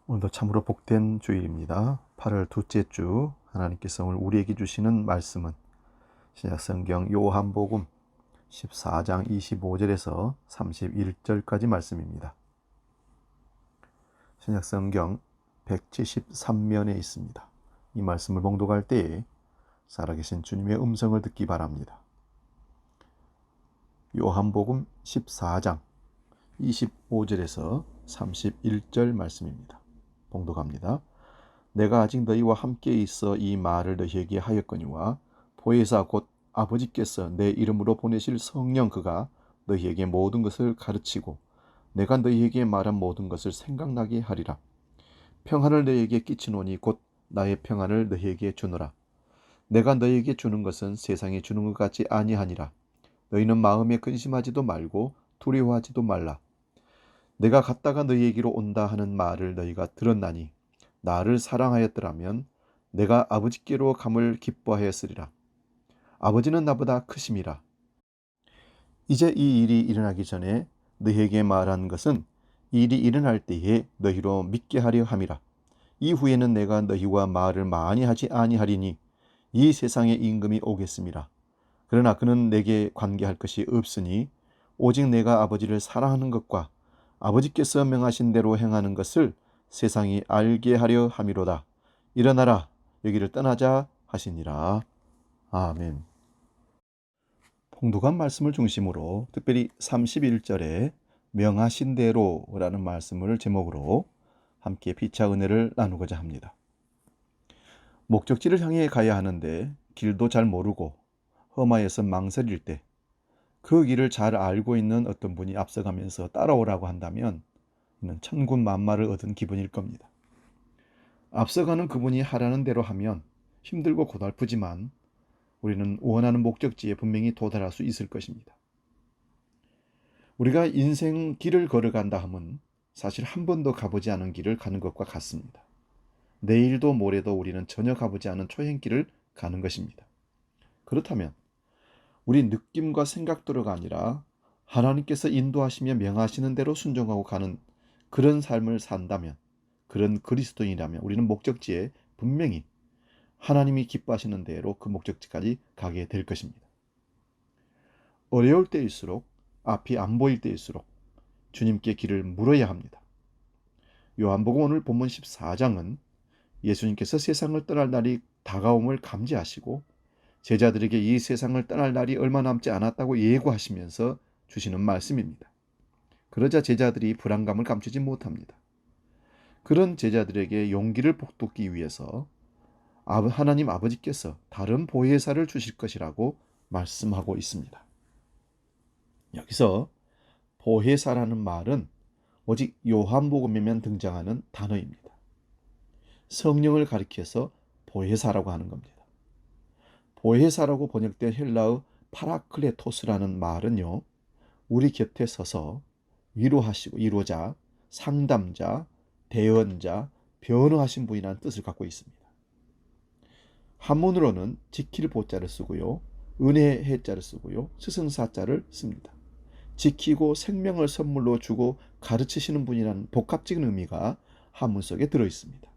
오늘도 참으로 복된 주일입니다. 8월 둘째 주 하나님께서 오늘 우리에게 주시는 말씀은 신약성경 요한복음 14장 25절에서 31절까지 말씀입니다. 신약성경 173면에 있습니다. 이 말씀을 봉독할 때에 살아계신 주님의 음성을 듣기 바랍니다. 요한복음 14장 25절에서 31절 말씀입니다. 봉독합니다. 내가 아직 너희와 함께 있어 이 말을 너희에게 하였거니와 보혜사 곧 아버지께서 내 이름으로 보내실 성령 그가 너희에게 모든 것을 가르치고 내가 너희에게 말한 모든 것을 생각나게 하리라. 평안을 너희에게 끼치노니 곧 나의 평안을 너희에게 주노라. 내가 너희에게 주는 것은 세상에 주는 것 같지 아니하니라. 너희는 마음에 근심하지도 말고 두려워하지도 말라. 내가 갔다가 너희에게로 온다 하는 말을 너희가 들었나니 나를 사랑하였더라면 내가 아버지께로 감을 기뻐하였으리라. 아버지는 나보다 크심이라. 이제 이 일이 일어나기 전에 너희에게 말한 것은 일이 일어날 때에 너희로 믿게 하려 함이라. 이후에는 내가 너희와 말을 많이 하지 아니하리니 이 세상의 임금이 오겠습니다. 그러나 그는 내게 관계할 것이 없으니 오직 내가 아버지를 사랑하는 것과 아버지께서 명하신 대로 행하는 것을 세상이 알게 하려 함이로다. 일어나라, 여기를 떠나자 하시니라. 아멘. 봉독한 말씀을 중심으로 특별히 31절에 명하신 대로라는 말씀을 제목으로 함께 피차 은혜를 나누고자 합니다. 목적지를 향해 가야 하는데 길도 잘 모르고 험하여서 망설일 때 그 길을 잘 알고 있는 어떤 분이 앞서가면서 따라오라고 한다면 이는 천군만마를 얻은 기분일 겁니다. 앞서가는 그분이 하라는 대로 하면 힘들고 고달프지만 우리는 원하는 목적지에 분명히 도달할 수 있을 것입니다. 우리가 인생 길을 걸어간다 하면 사실 한 번도 가보지 않은 길을 가는 것과 같습니다. 내일도 모레도 우리는 전혀 가보지 않은 초행길을 가는 것입니다. 그렇다면 우리 느낌과 생각대로가 아니라 하나님께서 인도하시며 명하시는 대로 순종하고 가는 그런 삶을 산다면, 그런 그리스도인이라면 우리는 목적지에 분명히 하나님이 기뻐하시는 대로 그 목적지까지 가게 될 것입니다. 어려울 때일수록, 앞이 안 보일 때일수록 주님께 길을 물어야 합니다. 요한복음 오늘 본문 14장은 예수님께서 세상을 떠날 날이 다가옴을 감지하시고 제자들에게 이 세상을 떠날 날이 얼마 남지 않았다고 예고하시면서 주시는 말씀입니다. 그러자 제자들이 불안감을 감추지 못합니다. 그런 제자들에게 용기를 북돋기 위해서 하나님 아버지께서 다른 보혜사를 주실 것이라고 말씀하고 있습니다. 여기서 보혜사라는 말은 오직 요한복음에만 등장하는 단어입니다. 성령을 가리켜서 보혜사라고 하는 겁니다. 보혜사라고 번역된 헬라어 파라클레토스라는 말은요, 우리 곁에 서서 위로하시고 위로자, 상담자, 대언자, 변호하신 분이라는 뜻을 갖고 있습니다. 한문으로는 지킬 보자를 쓰고요, 은혜 해자를 쓰고요, 스승사자를 씁니다. 지키고 생명을 선물로 주고 가르치시는 분이라는 복합적인 의미가 한문 속에 들어 있습니다.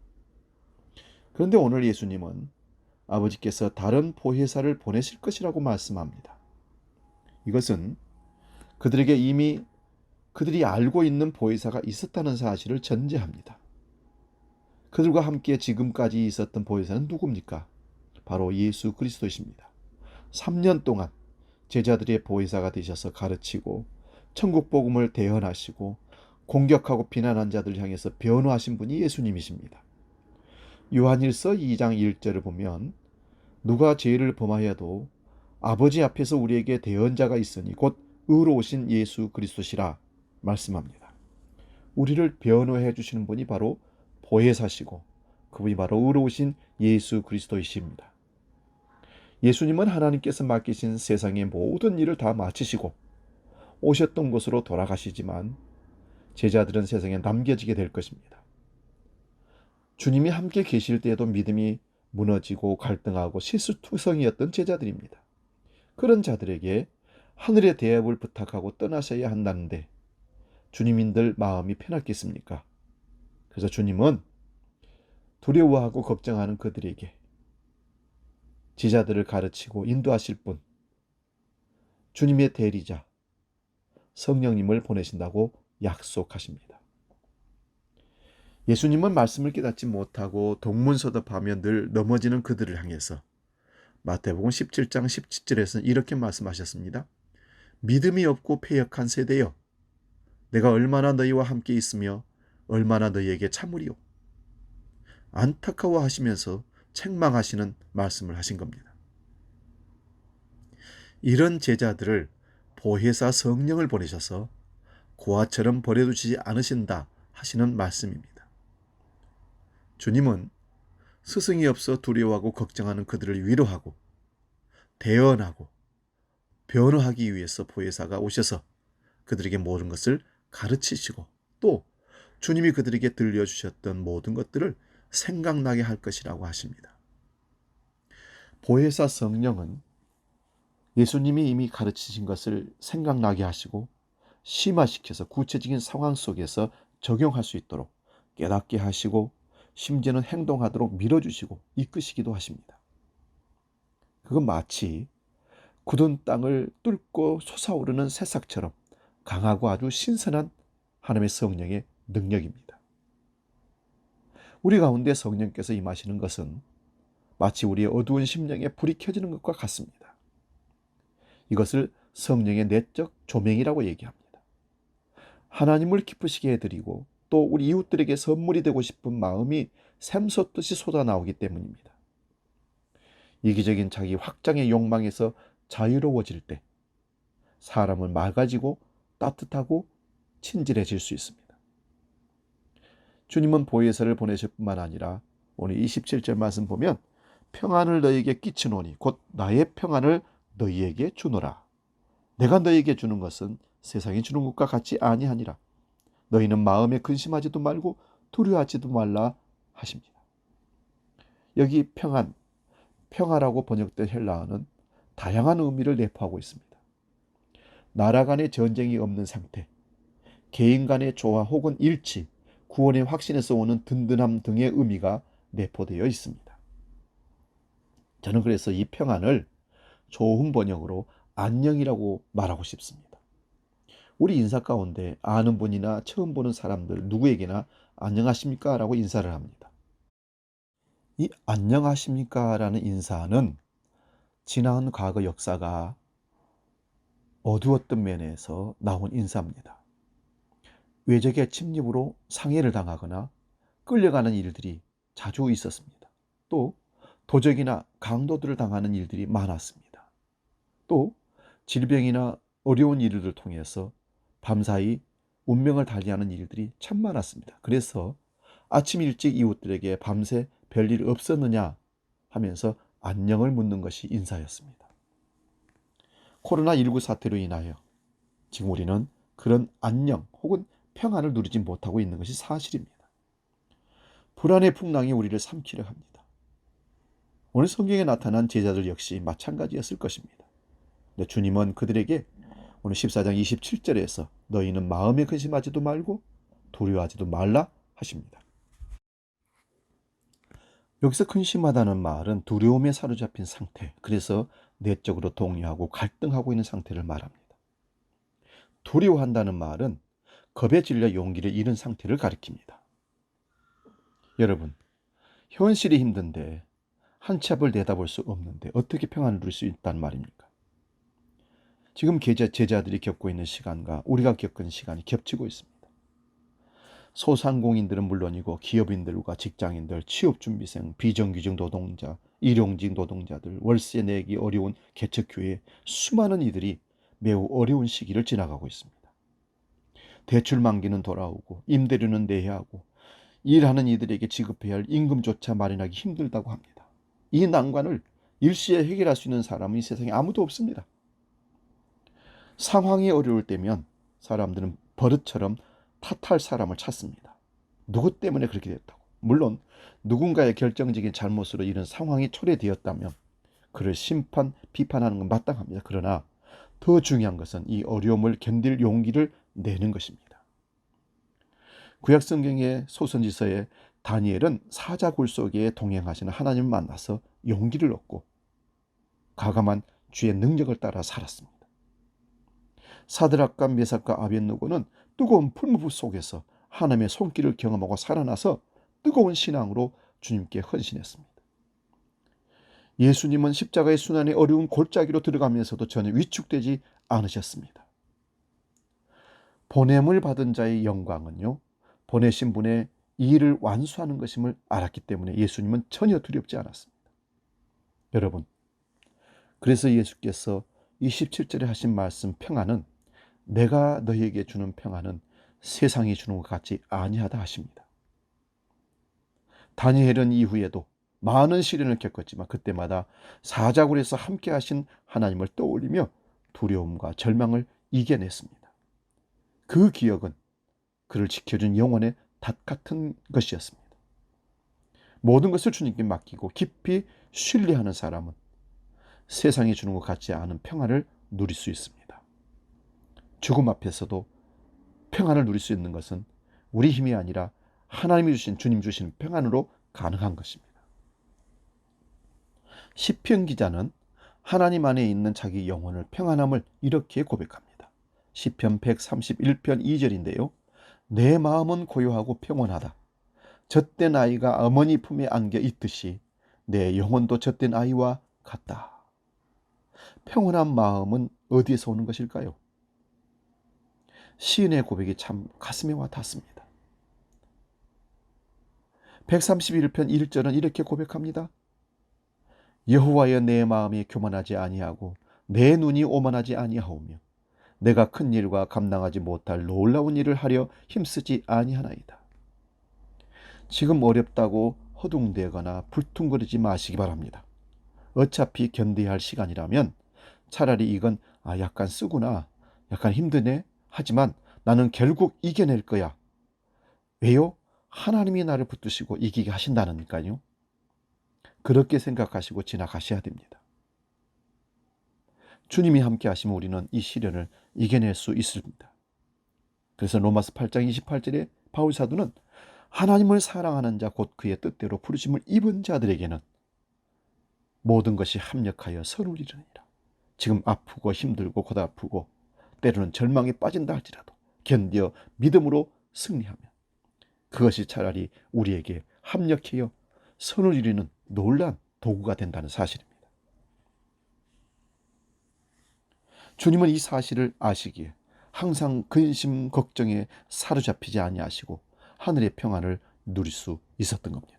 그런데 오늘 예수님은 아버지께서 다른 보혜사를 보내실 것이라고 말씀합니다. 이것은 그들에게 이미 그들이 알고 있는 보혜사가 있었다는 사실을 전제합니다. 그들과 함께 지금까지 있었던 보혜사는 누굽니까? 바로 예수 그리스도이십니다. 3년 동안 제자들의 보혜사가 되셔서 가르치고 천국 복음을 대언하시고 공격하고 비난한 자들 향해서 변호하신 분이 예수님이십니다. 요한일서 2장 1절을 보면 누가 죄를 범하여도 아버지 앞에서 우리에게 대언자가 있으니 곧 의로우신 예수 그리스도시라 말씀합니다. 우리를 변호해 주시는 분이 바로 보혜사시고 그분이 바로 의로우신 예수 그리스도이십니다. 예수님은 하나님께서 맡기신 세상의 모든 일을 다 마치시고 오셨던 곳으로 돌아가시지만 제자들은 세상에 남겨지게 될 것입니다. 주님이 함께 계실 때에도 믿음이 무너지고 갈등하고 실수투성이었던 제자들입니다. 그런 자들에게 하늘의 대접을 부탁하고 떠나셔야 한다는데 주님인들 마음이 편하겠습니까? 그래서 주님은 두려워하고 걱정하는 그들에게 제자들을 가르치고 인도하실 분, 주님의 대리자 성령님을 보내신다고 약속하십니다. 예수님은 말씀을 깨닫지 못하고 동문서답하며 늘 넘어지는 그들을 향해서 마태복음 17장 17절에서는 이렇게 말씀하셨습니다. 믿음이 없고 패역한 세대여, 내가 얼마나 너희와 함께 있으며 얼마나 너희에게 참으리요. 안타까워하시면서 책망하시는 말씀을 하신 겁니다. 이런 제자들을 보혜사 성령을 보내셔서 고아처럼 버려두지 않으신다 하시는 말씀입니다. 주님은 스승이 없어 두려워하고 걱정하는 그들을 위로하고 대언하고 변호하기 위해서 보혜사가 오셔서 그들에게 모든 것을 가르치시고 또 주님이 그들에게 들려주셨던 모든 것들을 생각나게 할 것이라고 하십니다. 보혜사 성령은 예수님이 이미 가르치신 것을 생각나게 하시고 심화시켜서 구체적인 상황 속에서 적용할 수 있도록 깨닫게 하시고 심지어는 행동하도록 밀어주시고 이끄시기도 하십니다. 그건 마치 굳은 땅을 뚫고 솟아오르는 새싹처럼 강하고 아주 신선한 하나님의 성령의 능력입니다. 우리 가운데 성령께서 임하시는 것은 마치 우리의 어두운 심령에 불이 켜지는 것과 같습니다. 이것을 성령의 내적 조명이라고 얘기합니다. 하나님을 기쁘시게 해드리고 또 우리 이웃들에게 선물이 되고 싶은 마음이 샘솟듯이 쏟아나오기 때문입니다. 이기적인 자기 확장의 욕망에서 자유로워질 때 사람은 맑아지고 따뜻하고 친절해질 수 있습니다. 주님은 보혜사를 보내실 뿐만 아니라 오늘 27절 말씀 보면 평안을 너희에게 끼치노니 곧 나의 평안을 너희에게 주노라. 내가 너희에게 주는 것은 세상이 주는 것과 같지 아니하니라. 너희는 마음에 근심하지도 말고 두려워하지도 말라 하십니다. 여기 평안, 평화라고 번역된 헬라어는 다양한 의미를 내포하고 있습니다. 나라 간의 전쟁이 없는 상태, 개인 간의 조화 혹은 일치, 구원의 확신에서 오는 든든함 등의 의미가 내포되어 있습니다. 저는 그래서 이 평안을 좋은 번역으로 안녕이라고 말하고 싶습니다. 우리 인사 가운데 아는 분이나 처음 보는 사람들 누구에게나 안녕하십니까? 라고 인사를 합니다. 이 안녕하십니까? 라는 인사는 지난 과거 역사가 어두웠던 면에서 나온 인사입니다. 외적의 침입으로 상해를 당하거나 끌려가는 일들이 자주 있었습니다. 또 도적이나 강도들을 당하는 일들이 많았습니다. 또 질병이나 어려운 일들을 통해서 밤사이 운명을 달리하는 일들이 참 많았습니다. 그래서 아침 일찍 이웃들에게 밤새 별일 없었느냐 하면서 안녕을 묻는 것이 인사였습니다. 코로나19 사태로 인하여 지금 우리는 그런 안녕 혹은 평안을 누리지 못하고 있는 것이 사실입니다. 불안의 풍랑이 우리를 삼키려 합니다. 오늘 성경에 나타난 제자들 역시 마찬가지였을 것입니다. 근데 주님은 그들에게 오늘 14장 27절에서 너희는 마음에 근심하지도 말고 두려워하지도 말라 하십니다. 여기서 근심하다는 말은 두려움에 사로잡힌 상태, 그래서 내적으로 동요하고 갈등하고 있는 상태를 말합니다. 두려워한다는 말은 겁에 질려 용기를 잃은 상태를 가리킵니다. 여러분, 현실이 힘든데 한 치 앞을 내다볼 수 없는데 어떻게 평안을 누릴 수 있단 말입니까? 지금 제자들이 겪고 있는 시간과 우리가 겪은 시간이 겹치고 있습니다. 소상공인들은 물론이고 기업인들과 직장인들, 취업준비생, 비정규직 노동자, 일용직 노동자들, 월세 내기 어려운 개척교회 수많은 이들이 매우 어려운 시기를 지나가고 있습니다. 대출 만기는 돌아오고 임대료는 내야 하고 일하는 이들에게 지급해야 할 임금조차 마련하기 힘들다고 합니다. 이 난관을 일시에 해결할 수 있는 사람은 이 세상에 아무도 없습니다. 상황이 어려울 때면 사람들은 버릇처럼 탓할 사람을 찾습니다. 누구 때문에 그렇게 됐다고. 물론 누군가의 결정적인 잘못으로 이런 상황이 초래되었다면 그를 비판하는 건 마땅합니다. 그러나 더 중요한 것은 이 어려움을 견딜 용기를 내는 것입니다. 구약 성경의 소선지서에 다니엘은 사자굴 속에 동행하시는 하나님을 만나서 용기를 얻고 과감한 주의 능력을 따라 살았습니다. 사드락과 메삭과 아벳느고는 뜨거운 풀무불 속에서 하나님의 손길을 경험하고 살아나서 뜨거운 신앙으로 주님께 헌신했습니다. 예수님은 십자가의 순환의 어려운 골짜기로 들어가면서도 전혀 위축되지 않으셨습니다. 보냄을 받은 자의 영광은요, 보내신 분의 이 일을 완수하는 것임을 알았기 때문에 예수님은 전혀 두렵지 않았습니다. 여러분, 그래서 예수께서 27절에 하신 말씀 평안은 내가 너희에게 주는 평안은 세상이 주는 것 같지 아니하다 하십니다. 다니엘은 이후에도 많은 시련을 겪었지만 그때마다 사자굴에서 함께 하신 하나님을 떠올리며 두려움과 절망을 이겨냈습니다. 그 기억은 그를 지켜준 영혼의 닷 같은 것이었습니다. 모든 것을 주님께 맡기고 깊이 신뢰하는 사람은 세상이 주는 것 같지 않은 평안을 누릴 수 있습니다. 죽음 앞에서도 평안을 누릴 수 있는 것은 우리 힘이 아니라 하나님이 주신, 주님 주신 평안으로 가능한 것입니다. 시편 기자는 하나님 안에 있는 자기 영혼을 평안함을 이렇게 고백합니다. 시편 131편 2절인데요. 내 마음은 고요하고 평온하다. 젖된 아이가 어머니 품에 안겨 있듯이 내 영혼도 젖된 아이와 같다. 평온한 마음은 어디에서 오는 것일까요? 시인의 고백이 참 가슴에 와 닿습니다. 131편 1절은 이렇게 고백합니다. 여호와여 내 마음이 교만하지 아니하고 내 눈이 오만하지 아니하오며 내가 큰 일과 감당하지 못할 놀라운 일을 하려 힘쓰지 아니하나이다. 지금 어렵다고 허둥대거나 불퉁거리지 마시기 바랍니다. 어차피 견뎌야 할 시간이라면 차라리 이건 약간 쓰구나, 약간 힘드네, 하지만 나는 결국 이겨낼 거야. 왜요? 하나님이 나를 붙드시고 이기게 하신다니까요. 그렇게 생각하시고 지나가셔야 됩니다. 주님이 함께 하시면 우리는 이 시련을 이겨낼 수 있습니다. 그래서 로마서 8장 28절에 바울 사도는 하나님을 사랑하는 자 곧 그의 뜻대로 부르심을 입은 자들에게는 모든 것이 합력하여 선을 이루느니라. 지금 아프고 힘들고 곧 아프고 때로는 절망에 빠진다 할지라도 견뎌 믿음으로 승리하면 그것이 차라리 우리에게 합력하여 선을 이루는 놀라운 도구가 된다는 사실입니다. 주님은 이 사실을 아시기에 항상 근심 걱정에 사로잡히지 아니하시고 하늘의 평안을 누릴 수 있었던 겁니다.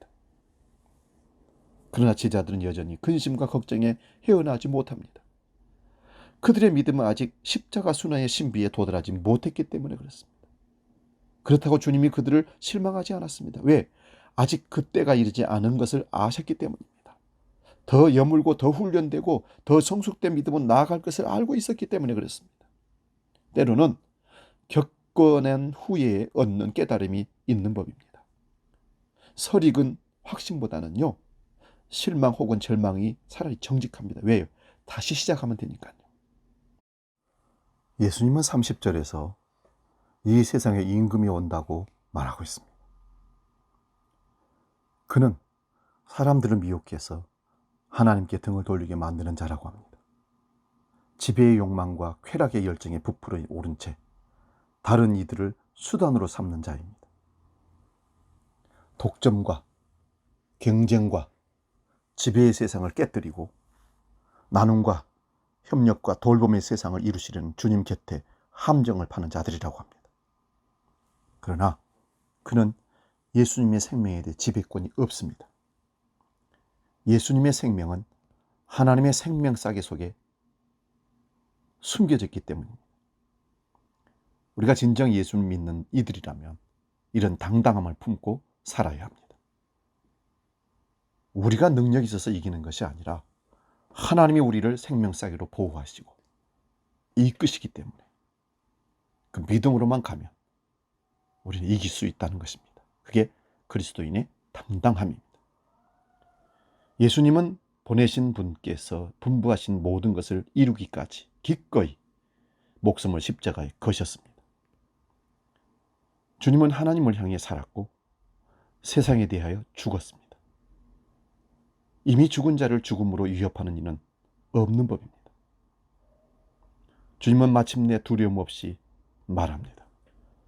그러나 제자들은 여전히 근심과 걱정에 헤어나지 못합니다. 그들의 믿음은 아직 십자가 순환의 신비에 도달하지 못했기 때문에 그렇습니다. 그렇다고 주님이 그들을 실망하지 않았습니다. 왜? 아직 그때가 이르지 않은 것을 아셨기 때문입니다. 더 여물고 더 훈련되고 더 성숙된 믿음은 나아갈 것을 알고 있었기 때문에 그렇습니다. 때로는 겪어낸 후에 얻는 깨달음이 있는 법입니다. 설익은 확신보다는요, 실망 혹은 절망이 차라리 정직합니다. 왜요? 다시 시작하면 되니까요. 예수님은 30절에서 이 세상에 임금이 온다고 말하고 있습니다. 그는 사람들을 미혹해서 하나님께 등을 돌리게 만드는 자라고 합니다. 지배의 욕망과 쾌락의 열정에 부풀어 오른 채 다른 이들을 수단으로 삼는 자입니다. 독점과 경쟁과 지배의 세상을 깨뜨리고 나눔과 협력과 돌봄의 세상을 이루시려는 주님 곁에 함정을 파는 자들이라고 합니다. 그러나 그는 예수님의 생명에 대해 지배권이 없습니다. 예수님의 생명은 하나님의 생명싸개 속에 숨겨졌기 때문입니다. 우리가 진정 예수를 믿는 이들이라면 이런 당당함을 품고 살아야 합니다. 우리가 능력이 있어서 이기는 것이 아니라 하나님이 우리를 생명싸개로 보호하시고 이끄시기 때문에 그 믿음으로만 가면 우리는 이길 수 있다는 것입니다. 그게 그리스도인의 당당함입니다. 예수님은 보내신 분께서 분부하신 모든 것을 이루기까지 기꺼이 목숨을 십자가에 거셨습니다. 주님은 하나님을 향해 살았고 세상에 대하여 죽었습니다. 이미 죽은 자를 죽음으로 위협하는 이는 없는 법입니다. 주님은 마침내 두려움 없이 말합니다.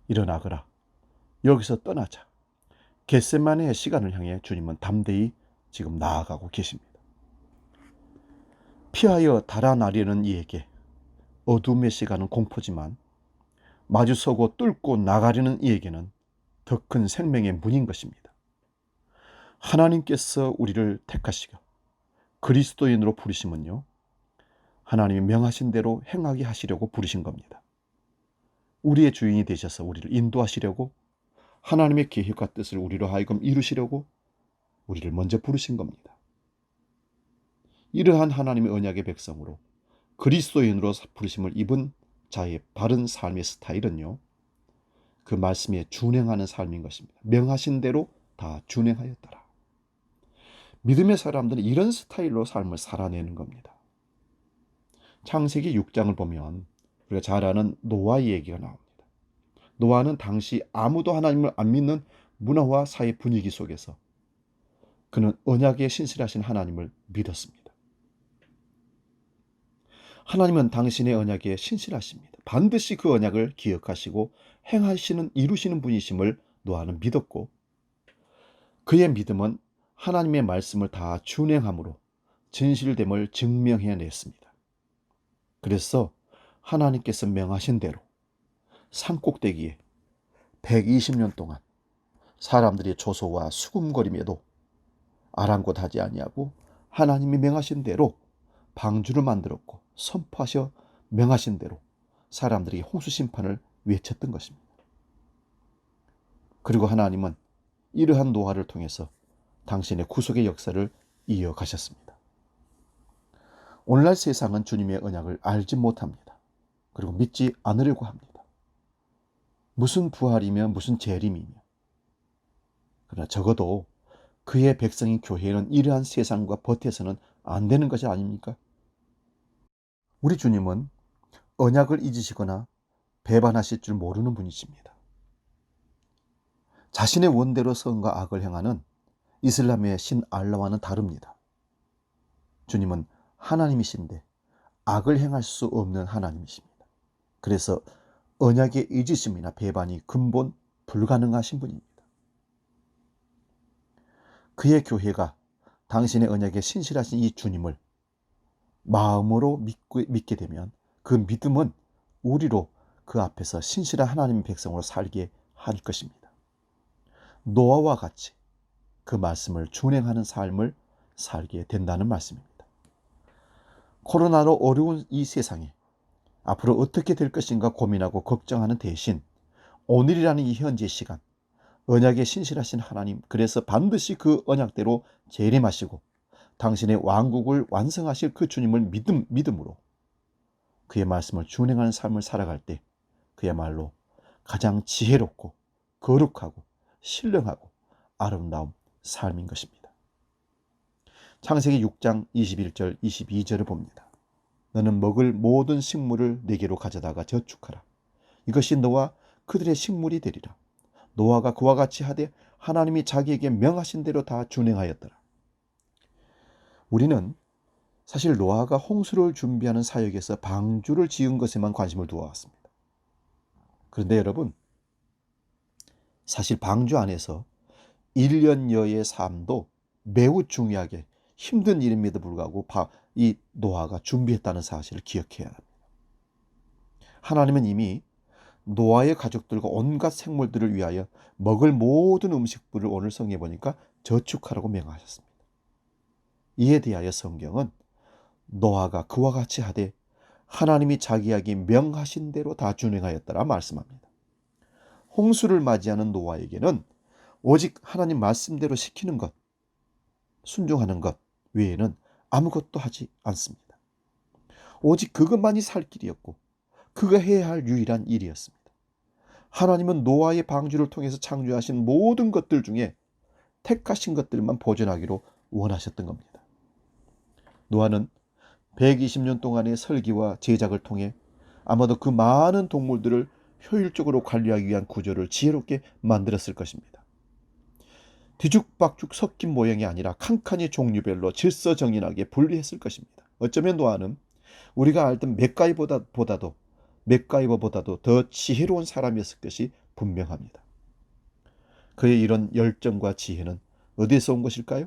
일어나거라. 여기서 떠나자. 겟세마네의 시간을 향해 주님은 담대히 지금 나아가고 계십니다. 피하여 달아나려는 이에게 어둠의 시간은 공포지만 마주서고 뚫고 나가려는 이에게는 더 큰 생명의 문인 것입니다. 하나님께서 우리를 택하시고 그리스도인으로 부르심은요, 하나님이 명하신 대로 행하게 하시려고 부르신 겁니다. 우리의 주인이 되셔서 우리를 인도하시려고, 하나님의 계획과 뜻을 우리로 하여금 이루시려고 우리를 먼저 부르신 겁니다. 이러한 하나님의 언약의 백성으로 그리스도인으로 부르심을 입은 자의 바른 삶의 스타일은요, 그 말씀에 준행하는 삶인 것입니다. 명하신 대로 다 준행하였더라. 믿음의 사람들은 이런 스타일로 삶을 살아내는 겁니다. 창세기 6장을 보면 우리가 잘 아는 노아의 얘기가 나옵니다. 노아는 당시 아무도 하나님을 안 믿는 문화와 사회 분위기 속에서 그는 언약에 신실하신 하나님을 믿었습니다. 하나님은 당신의 언약에 신실하십니다. 반드시 그 언약을 기억하시고 행하시는, 이루시는 분이심을 노아는 믿었고, 그의 믿음은 하나님의 말씀을 다 준행함으로 진실됨을 증명해냈습니다. 그래서 하나님께서 명하신 대로 산꼭대기에 120년 동안 사람들이 조소와 수금거림에도 아랑곳하지 아니하고 하나님이 명하신 대로 방주를 만들었고, 선포하셔 명하신 대로 사람들이 홍수 심판을 외쳤던 것입니다. 그리고 하나님은 이러한 노아를 통해서 당신의 구속의 역사를 이어가셨습니다. 오늘날 세상은 주님의 언약을 알지 못합니다. 그리고 믿지 않으려고 합니다. 무슨 부활이며 무슨 재림이며. 그러나 적어도 그의 백성인 교회는 이러한 세상과 버텨서는 안 되는 것이 아닙니까? 우리 주님은 언약을 잊으시거나 배반하실 줄 모르는 분이십니다. 자신의 원대로 선과 악을 행하는 이슬람의 신 알라와는 다릅니다. 주님은 하나님이신데 악을 행할 수 없는 하나님이십니다. 그래서 언약의 잊으심이나 배반이 근본 불가능하신 분입니다. 그의 교회가 당신의 언약에 신실하신 이 주님을 마음으로 믿게 되면 그 믿음은 우리로 그 앞에서 신실한 하나님의 백성으로 살게 할 것입니다. 노아와 같이 그 말씀을 준행하는 삶을 살게 된다는 말씀입니다. 코로나로 어려운 이 세상에 앞으로 어떻게 될 것인가 고민하고 걱정하는 대신 오늘이라는 이 현재 시간, 언약에 신실하신 하나님, 그래서 반드시 그 언약대로 재림하시고 당신의 왕국을 완성하실 그 주님을 믿음으로 그의 말씀을 준행하는 삶을 살아갈 때 그야말로 가장 지혜롭고 거룩하고 신령하고 아름다운 삶인 것입니다. 창세기 6장 21절 22절을 봅니다. 너는 먹을 모든 식물을 네게로 가져다가 저축하라. 이것이 너와 그들의 식물이 되리라. 노아가 그와 같이 하되 하나님이 자기에게 명하신 대로 다 준행하였더라. 우리는 사실 노아가 홍수를 준비하는 사역에서 방주를 지은 것에만 관심을 두어왔습니다. 그런데 여러분, 사실 방주 안에서 1년여의 삶도 매우 중요하게 힘든 일임에도 불구하고 이 노아가 준비했다는 사실을 기억해야 합니다. 하나님은 이미 노아의 가족들과 온갖 생물들을 위하여 먹을 모든 음식들을 오늘 성경에 보니까 저축하라고 명하셨습니다. 이에 대하여 성경은 노아가 그와 같이 하되 하나님이 자기에게 명하신 대로 다 준행하였더라 말씀합니다. 홍수를 맞이하는 노아에게는 오직 하나님 말씀대로 시키는 것, 순종하는 것 외에는 아무것도 하지 않습니다. 오직 그것만이 살 길이었고 그가 해야 할 유일한 일이었습니다. 하나님은 노아의 방주를 통해서 창조하신 모든 것들 중에 택하신 것들만 보존하기로 원하셨던 겁니다. 노아는 120년 동안의 설계와 제작을 통해 아마도 그 많은 동물들을 효율적으로 관리하기 위한 구조를 지혜롭게 만들었을 것입니다. 뒤죽박죽 섞인 모형이 아니라 칸칸이 종류별로 질서정연하게 분리했을 것입니다. 어쩌면 노아는 우리가 알던 맥가이버보다도 더 지혜로운 사람이었을 것이 분명합니다. 그의 이런 열정과 지혜는 어디에서 온 것일까요?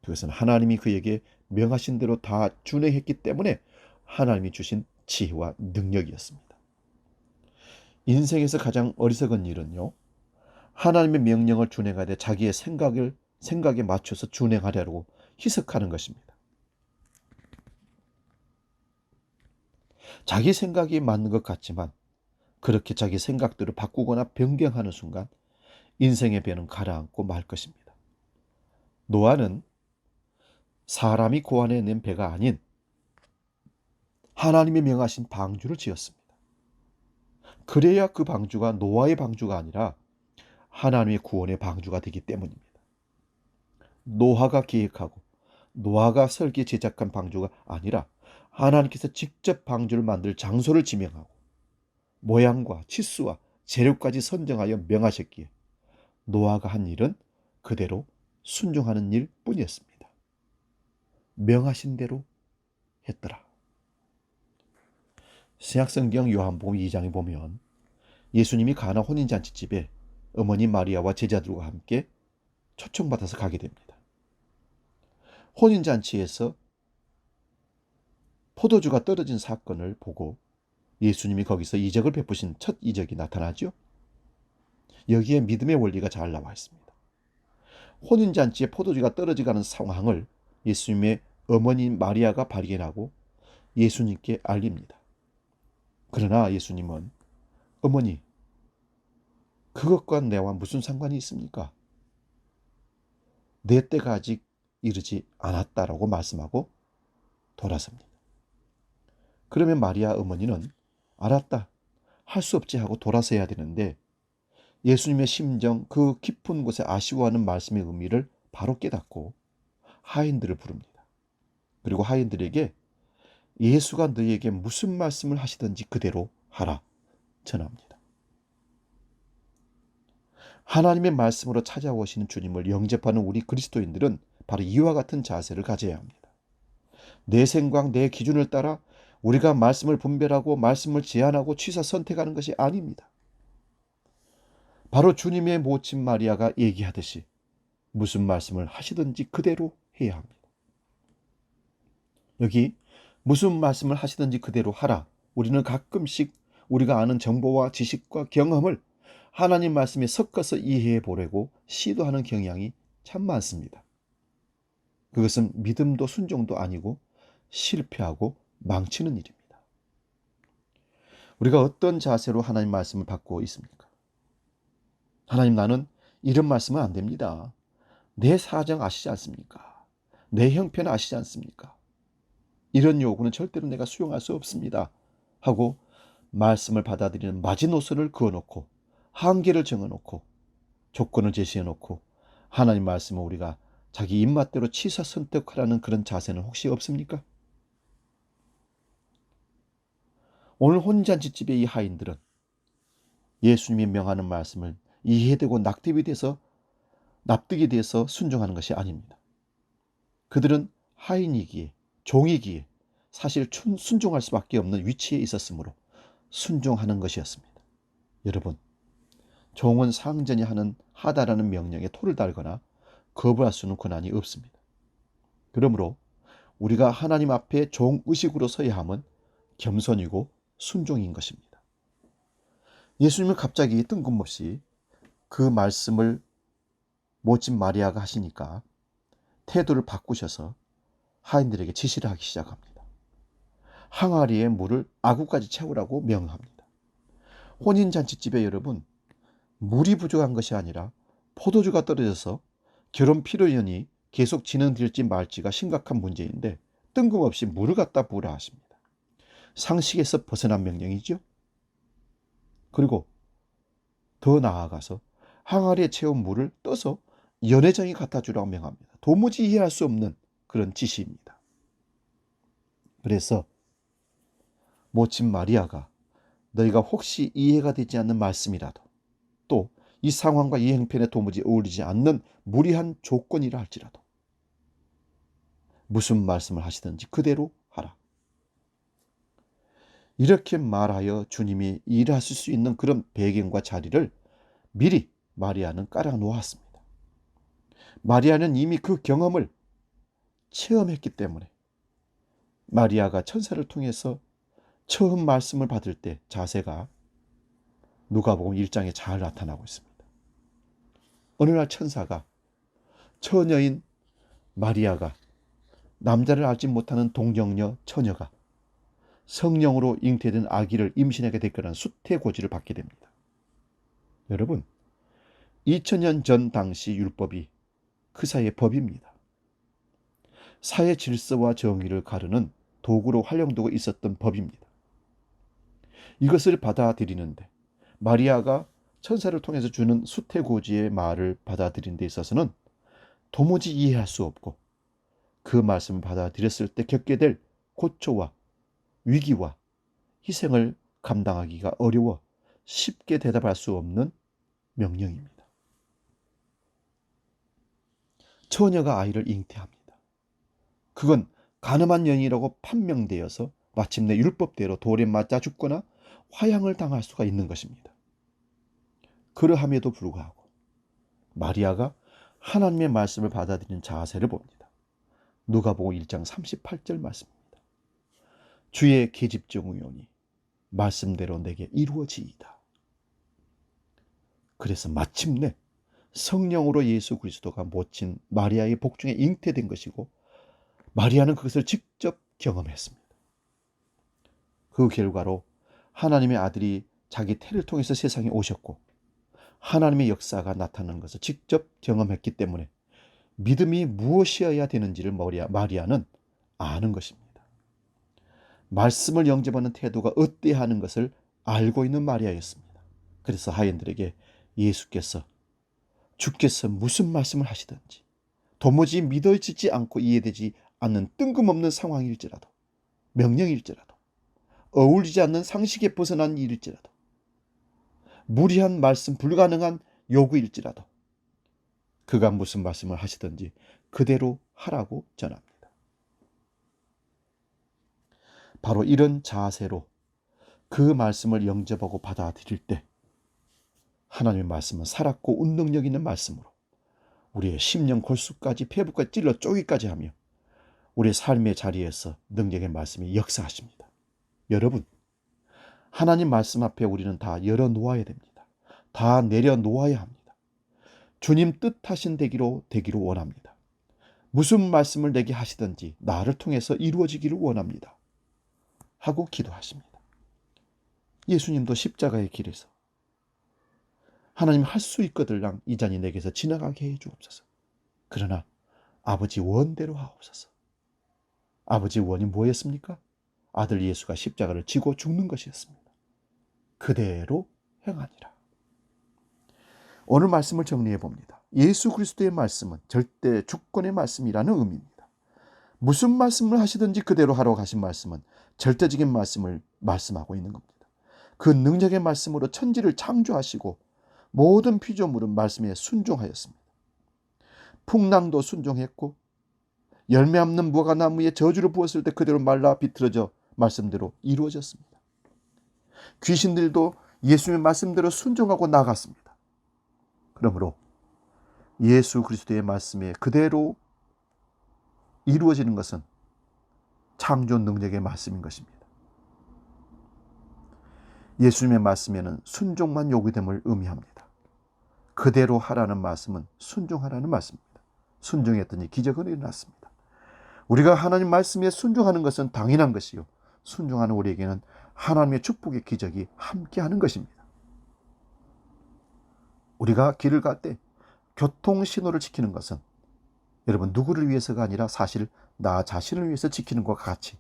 그것은 하나님이 그에게 명하신 대로 다 준행했기 때문에 하나님이 주신 지혜와 능력이었습니다. 인생에서 가장 어리석은 일은요, 하나님의 명령을 준행하되 자기의 생각에 맞춰서 준행하려고 희석하는 것입니다. 자기 생각이 맞는 것 같지만 그렇게 자기 생각대로 바꾸거나 변경하는 순간 인생의 배는 가라앉고 말 것입니다. 노아는 사람이 고안해낸 배가 아닌 하나님이 명하신 방주를 지었습니다. 그래야 그 방주가 노아의 방주가 아니라 하나님의 구원의 방주가 되기 때문입니다. 노아가 계획하고 노아가 설계 제작한 방주가 아니라 하나님께서 직접 방주를 만들 장소를 지명하고 모양과 치수와 재료까지 선정하여 명하셨기에 노아가 한 일은 그대로 순종하는 일뿐이었습니다. 명하신 대로 했더라. 신약성경 요한복음 2장에 보면 예수님이 가나 혼인잔치집에 어머니 마리아와 제자들과 함께 초청받아서 가게 됩니다. 혼인잔치에서 포도주가 떨어진 사건을 보고 예수님이 거기서 이적을 베푸신 첫 이적이 나타나죠. 여기에 믿음의 원리가 잘 나와 있습니다. 혼인잔치에 포도주가 떨어져가는 상황을 예수님의 어머니 마리아가 발견하고 예수님께 알립니다. 그러나 예수님은 어머니, 그것과 내와 무슨 상관이 있습니까? 내 때가 아직 이르지 않았다라고 말씀하고 돌아섭니다. 그러면 마리아 어머니는 알았다, 할 수 없지 하고 돌아서야 되는데 예수님의 심정, 그 깊은 곳에 아쉬워하는 말씀의 의미를 바로 깨닫고 하인들을 부릅니다. 그리고 하인들에게 예수가 너희에게 무슨 말씀을 하시든지 그대로 하라 전합니다. 하나님의 말씀으로 찾아오시는 주님을 영접하는 우리 그리스도인들은 바로 이와 같은 자세를 가져야 합니다. 내 생각, 내 기준을 따라 우리가 말씀을 분별하고 말씀을 제안하고 취사 선택하는 것이 아닙니다. 바로 주님의 모친 마리아가 얘기하듯이 무슨 말씀을 하시든지 그대로 해야 합니다. 여기 무슨 말씀을 하시든지 그대로 하라. 우리는 가끔씩 우리가 아는 정보와 지식과 경험을 하나님 말씀에 섞어서 이해해 보려고 시도하는 경향이 참 많습니다. 그것은 믿음도 순종도 아니고 실패하고 망치는 일입니다. 우리가 어떤 자세로 하나님 말씀을 받고 있습니까? 하나님, 나는 이런 말씀은 안 됩니다. 내 사정 아시지 않습니까? 내 형편 아시지 않습니까? 이런 요구는 절대로 내가 수용할 수 없습니다 하고 말씀을 받아들이는 마지노선을 그어놓고 한계를 정해놓고 조건을 제시해놓고 하나님 말씀을 우리가 자기 입맛대로 취사 선택하라는 그런 자세는 혹시 없습니까? 오늘 혼잔치집의 이 하인들은 예수님이 명하는 말씀을 이해되고 납득이 돼서 순종하는 것이 아닙니다. 그들은 하인이기에 종이기에 사실 순종할 수밖에 없는 위치에 있었으므로 순종하는 것이었습니다. 여러분, 종은 상전이 하다라는 명령에 토를 달거나 거부할 수는 권한이 없습니다. 그러므로 우리가 하나님 앞에 종의식으로 서야 함은 겸손이고 순종인 것입니다. 예수님은 갑자기 뜬금없이 그 말씀을 모친 마리아가 하시니까 태도를 바꾸셔서 하인들에게 지시를 하기 시작합니다. 항아리에 물을 아구까지 채우라고 명합니다. 혼인잔치집에 여러분, 물이 부족한 것이 아니라 포도주가 떨어져서 결혼 피로연이 계속 진행될지 말지가 심각한 문제인데 뜬금없이 물을 갖다 부으라 하십니다. 상식에서 벗어난 명령이죠. 그리고 더 나아가서 항아리에 채운 물을 떠서 연회장에 갖다 주라고 명합니다. 도무지 이해할 수 없는 그런 지시입니다. 그래서 모친 마리아가 너희가 혹시 이해가 되지 않는 말씀이라도, 또 이 상황과 이 형편에 도무지 어울리지 않는 무리한 조건이라 할지라도 무슨 말씀을 하시든지 그대로 하라. 이렇게 말하여 주님이 일하실 수 있는 그런 배경과 자리를 미리 마리아는 깔아 놓았습니다. 마리아는 이미 그 경험을 체험했기 때문에 마리아가 천사를 통해서 처음 말씀을 받을 때 자세가 누가복음 1장에 잘 나타나고 있습니다. 어느 날 천사가 처녀인 마리아가, 남자를 알지 못하는 동정녀 처녀가 성령으로 잉태된 아기를 임신하게 될 거라는 수태고지를 받게 됩니다. 여러분, 2000년 전 당시 율법이 그 사이의 법입니다. 사회 질서와 정의를 가르는 도구로 활용되고 있었던 법입니다. 이것을 받아들이는데 마리아가 천사를 통해서 주는 수태고지의 말을 받아들이는 데 있어서는 도무지 이해할 수 없고, 그 말씀을 받아들였을 때 겪게 될 고초와 위기와 희생을 감당하기가 어려워 쉽게 대답할 수 없는 명령입니다. 처녀가 아이를 잉태합니다. 그건 간음한 여인이라고 판명되어서 마침내 율법대로 돌에 맞아 죽거나 화형을 당할 수가 있는 것입니다. 그러함에도 불구하고 마리아가 하나님의 말씀을 받아들이는 자세를 봅니다. 누가복음 1장 38절 말씀입니다. 주의 계집종이오니 말씀대로 내게 이루어지이다. 그래서 마침내 성령으로 예수 그리스도가 모친 마리아의 복중에 잉태된 것이고, 마리아는 그것을 직접 경험했습니다. 그 결과로 하나님의 아들이 자기 태를 통해서 세상에 오셨고 하나님의 역사가 나타나는 것을 직접 경험했기 때문에 믿음이 무엇이어야 되는지를 마리아는 아는 것입니다. 말씀을 영접하는 태도가 어때야 하는 것을 알고 있는 마리아였습니다. 그래서 하인들에게 주께서 무슨 말씀을 하시든지, 도무지 믿어지지 않고 이해되지 않는 뜬금없는 상황일지라도, 명령일지라도, 어울리지 않는 상식에 벗어난 일일지라도, 무리한 말씀, 불가능한 요구일지라도 그가 무슨 말씀을 하시든지 그대로 하라고 전합니다. 바로 이런 자세로 그 말씀을 영접하고 받아들일 때 하나님의 말씀은 살았고 운능력 있는 말씀으로 우리의 심령 골수까지 폐부까지 찔러 쪼기까지 하며 우리의 삶의 자리에서 능력의 말씀이 역사하십니다. 여러분, 하나님 말씀 앞에 우리는 다 열어놓아야 됩니다. 다 내려놓아야 합니다. 주님 뜻하신 되기로 원합니다. 무슨 말씀을 내게 하시든지 나를 통해서 이루어지기를 원합니다. 하고 기도하십니다. 예수님도 십자가의 길에서 하나님 할 수 있거들랑 이 잔이 내게서 지나가게 해 주옵소서. 그러나 아버지 원대로 하옵소서. 아버지 원이 뭐였습니까? 아들 예수가 십자가를 지고 죽는 것이었습니다. 그대로 행하니라. 오늘 말씀을 정리해 봅니다. 예수 그리스도의 말씀은 절대 주권의 말씀이라는 의미입니다. 무슨 말씀을 하시든지 그대로 하라고 하신 말씀은 절대적인 말씀을 말씀하고 있는 겁니다. 그 능력의 말씀으로 천지를 창조하시고 모든 피조물은 말씀에 순종하였습니다. 풍랑도 순종했고 열매 없는 무화과나무에 저주를 부었을 때 그대로 말라 비틀어져 말씀대로 이루어졌습니다. 귀신들도 예수님의 말씀대로 순종하고 나갔습니다. 그러므로 예수 그리스도의 말씀에 그대로 이루어지는 것은 창조 능력의 말씀인 것입니다. 예수님의 말씀에는 순종만 요구됨을 의미합니다. 그대로 하라는 말씀은 순종하라는 말씀입니다. 순종했더니 기적은 일어났습니다. 우리가 하나님 말씀에 순종하는 것은 당연한 것이요, 순종하는 우리에게는 하나님의 축복의 기적이 함께하는 것입니다. 우리가 길을 갈 때 교통신호를 지키는 것은 여러분 누구를 위해서가 아니라 사실 나 자신을 위해서 지키는 것과 같이,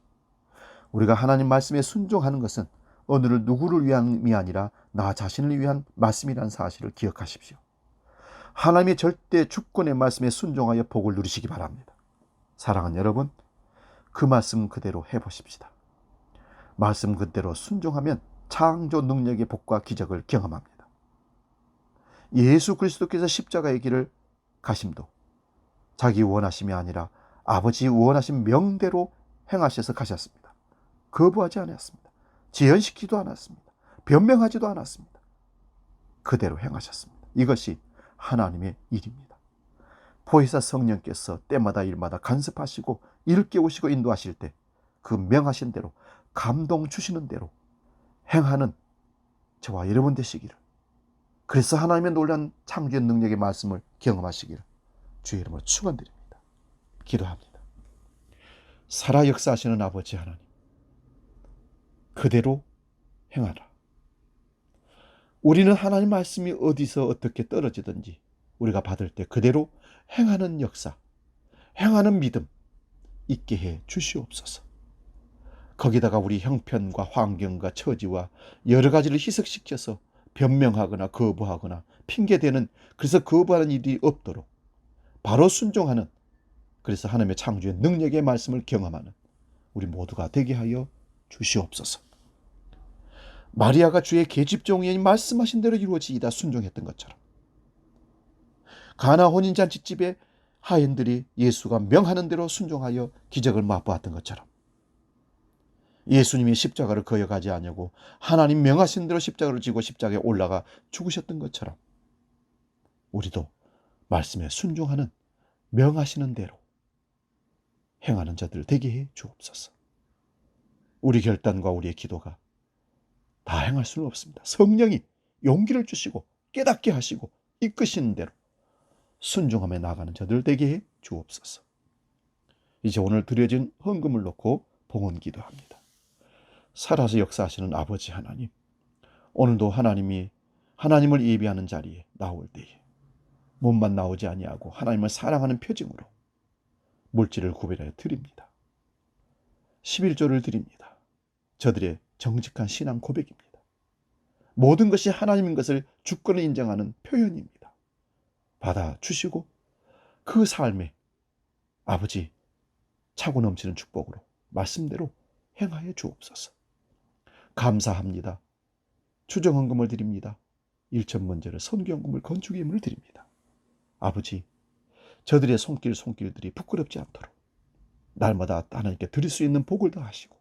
우리가 하나님 말씀에 순종하는 것은 오늘을 누구를 위함이 아니라 나 자신을 위한 말씀이라는 사실을 기억하십시오. 하나님의 절대 주권의 말씀에 순종하여 복을 누리시기 바랍니다. 사랑하는 여러분, 그 말씀 그대로 해보십시다. 말씀 그대로 순종하면 창조 능력의 복과 기적을 경험합니다. 예수 그리스도께서 십자가의 길을 가심도 자기 원하심이 아니라 아버지 원하신 명대로 행하셔서 가셨습니다. 거부하지 않았습니다. 지연시키지도 않았습니다. 변명하지도 않았습니다. 그대로 행하셨습니다. 이것이 하나님의 일입니다. 보혜사 성령께서 때마다 일마다 간섭하시고 일깨우시고 인도하실 때 그 명하신 대로 감동 주시는 대로 행하는 저와 여러분 되시기를, 그래서 하나님의 놀라운 창조의 능력의 말씀을 경험하시기를 주의 이름으로 축원드립니다. 기도합니다. 살아 역사하시는 아버지 하나님, 그대로 행하라. 우리는 하나님 말씀이 어디서 어떻게 떨어지든지 우리가 받을 때 그대로 행하는 역사, 행하는 믿음 있게 해 주시옵소서. 거기다가 우리 형편과 환경과 처지와 여러 가지를 희석시켜서 변명하거나 거부하거나 핑계대는, 그래서 거부하는 일이 없도록 바로 순종하는, 그래서 하나님의 창조의 능력의 말씀을 경험하는 우리 모두가 되게 하여 주시옵소서. 마리아가 주의 계집종이 말씀하신 대로 이루어지이다 순종했던 것처럼, 가나 혼인잔치집에 하인들이 예수가 명하는 대로 순종하여 기적을 맛보았던 것처럼, 예수님이 십자가를 거역하지 아니하고 하나님 명하신 대로 십자가를 지고 십자가에 올라가 죽으셨던 것처럼 우리도 말씀에 순종하는, 명하시는 대로 행하는 자들 되게 해 주옵소서. 우리 결단과 우리의 기도가 다 행할 수는 없습니다. 성령이 용기를 주시고 깨닫게 하시고 이끄시는 대로 순종하며 나가는 자들 되게 해 주옵소서. 이제 오늘 드려진 헌금을 놓고 봉헌 기도합니다. 살아서 역사하시는 아버지 하나님, 오늘도 하나님을 예배하는 자리에 나올 때에 몸만 나오지 아니하고 하나님을 사랑하는 표징으로 물질을 구별하여 드립니다. 11조를 드립니다. 저들의 정직한 신앙 고백입니다. 모든 것이 하나님인 것을 주권을 인정하는 표현입니다. 받아주시고 그 삶에 아버지 차고 넘치는 축복으로 말씀대로 행하여 주옵소서. 감사합니다. 추정헌금을 드립니다. 일천번제를 선교헌금을 건축의 힘을 드립니다. 아버지, 저들의 손길들이 부끄럽지 않도록 날마다 하나님께 드릴 수 있는 복을 더하시고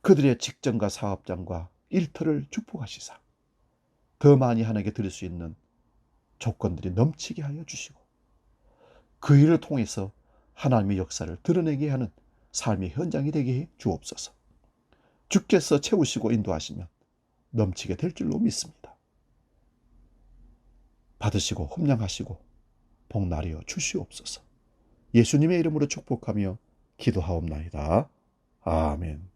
그들의 직장과 사업장과 일터를 축복하시사 더 많이 하나님께 드릴 수 있는 조건들이 넘치게 하여 주시고 그 일을 통해서 하나님의 역사를 드러내게 하는 삶의 현장이 되게 해 주옵소서. 주께서 채우시고 인도하시면 넘치게 될 줄로 믿습니다. 받으시고 흠량하시고 복 나려 주시옵소서. 예수님의 이름으로 축복하며 기도하옵나이다. 아멘.